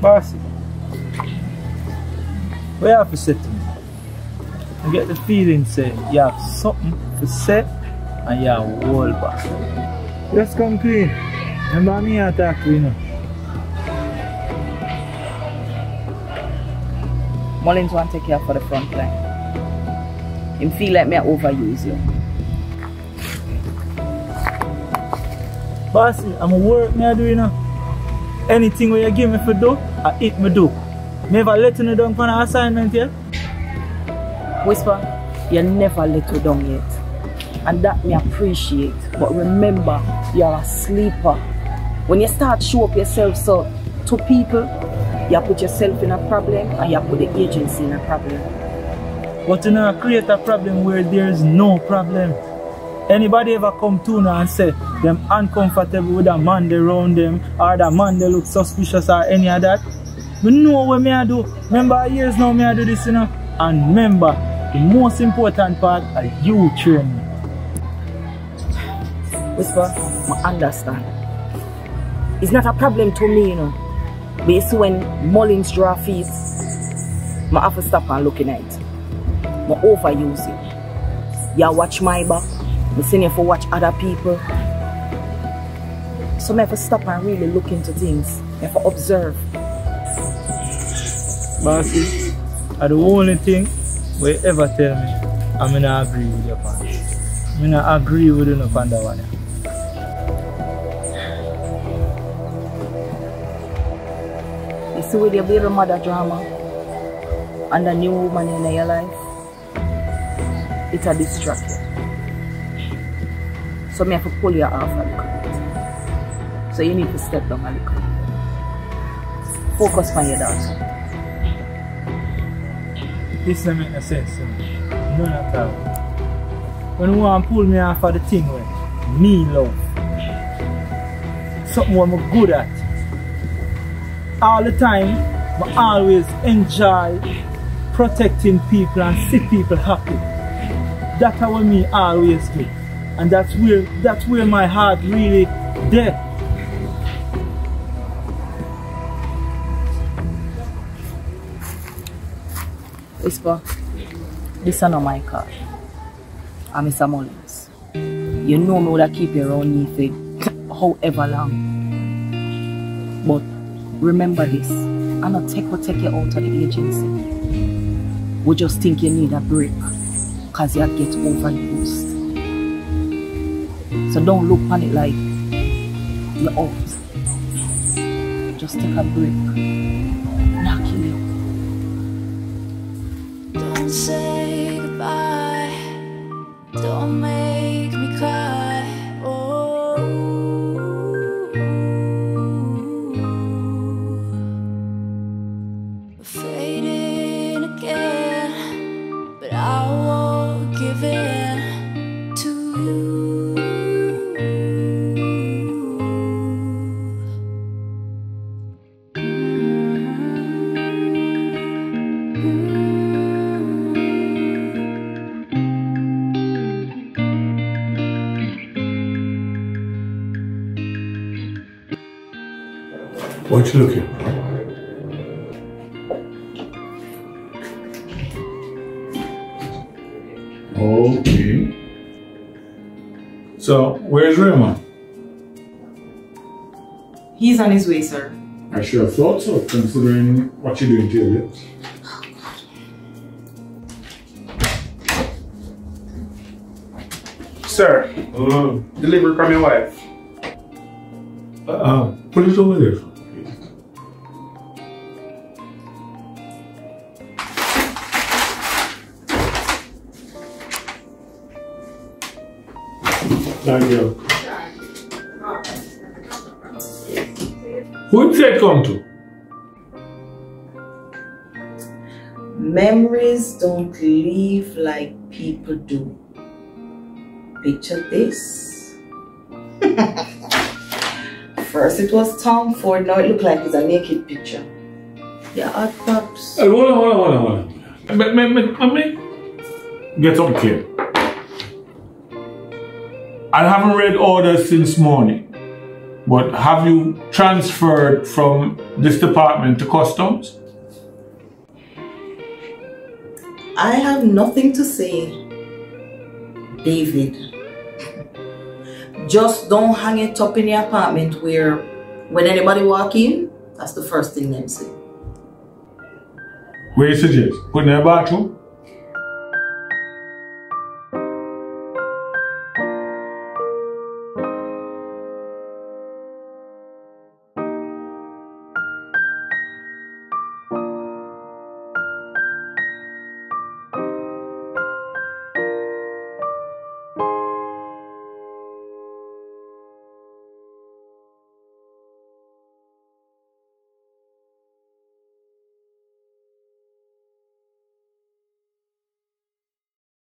Bossy, what you have to say to me? I get the feeling say you have something to say and you have a whole back. Just come clean. Remember me I talk to you now. Mullins want to take care for the front line. Him feel like me I overuse you. Bossy, I'm a work me I do, you know. Anything where you give me for do, I eat me do. Never letting you down for an assignment yet. Whisper, you never let you down yet. And that me appreciate. But remember, you're a sleeper. When you start show up yourself so to people, you put yourself in a problem and you put the agency in a problem. But you know, create a problem where there's no problem. Anybody ever come to now and say them uncomfortable with a man they around them or the man they look suspicious or any of that? We know what me I do. Remember years now me I do this, you know. And remember, the most important part is you train me. Whisper, I understand. It's not a problem to me, you know. But you see when Mullins draw feet, I have to stop and looking at it. I overuse it. You watch my back. I send you for watch other people. So I have to stop and really look into things. I have to observe. Bossy, the only thing you ever tell me, I'm not agree with your part. I'm not agree with you on that one. You see with your baby mother drama and the new woman in your life, it's a distraction. So I have to pull you off a little bit. So you need to step down a little bit. Focus on your daughter. This doesn't make no sense to me. None at all. When you want to pull me off of the thing with me love. Something what I'm good at. All the time, I always enjoy protecting people and see people happy. That's what me always do. And that's where my heart really there. Whisper, this is not my car. I'm Mr. Mullins. You know me would keep you around me for however long. But remember this, I'm not take you out of the agency. We just think you need a break because you get overused. So don't look on it like you're out. Just take a break. Not kill you. Don't say goodbye. Don't make me cry. Oh, we're fading again, but I won't give in to you. What you looking? Okay. So, where's Raymond? He's on his way, sir. I should have thought so, considering what you're doing to your lips. Sir, delivery from your wife. Put it over there. Thank you. Who did it come to? Memories don't leave like people do. Picture this. First it was Tom Ford, now it looks like it's a naked picture. Yeah, hot pops. Hey, hold on. Let me get something clear. I haven't read orders since morning, But have you transferred from this department to customs? I have nothing to say, David. Just don't hang it up in your apartment where when anybody walk in, that's the first thing them say. Where you suggest? Put in a bathroom?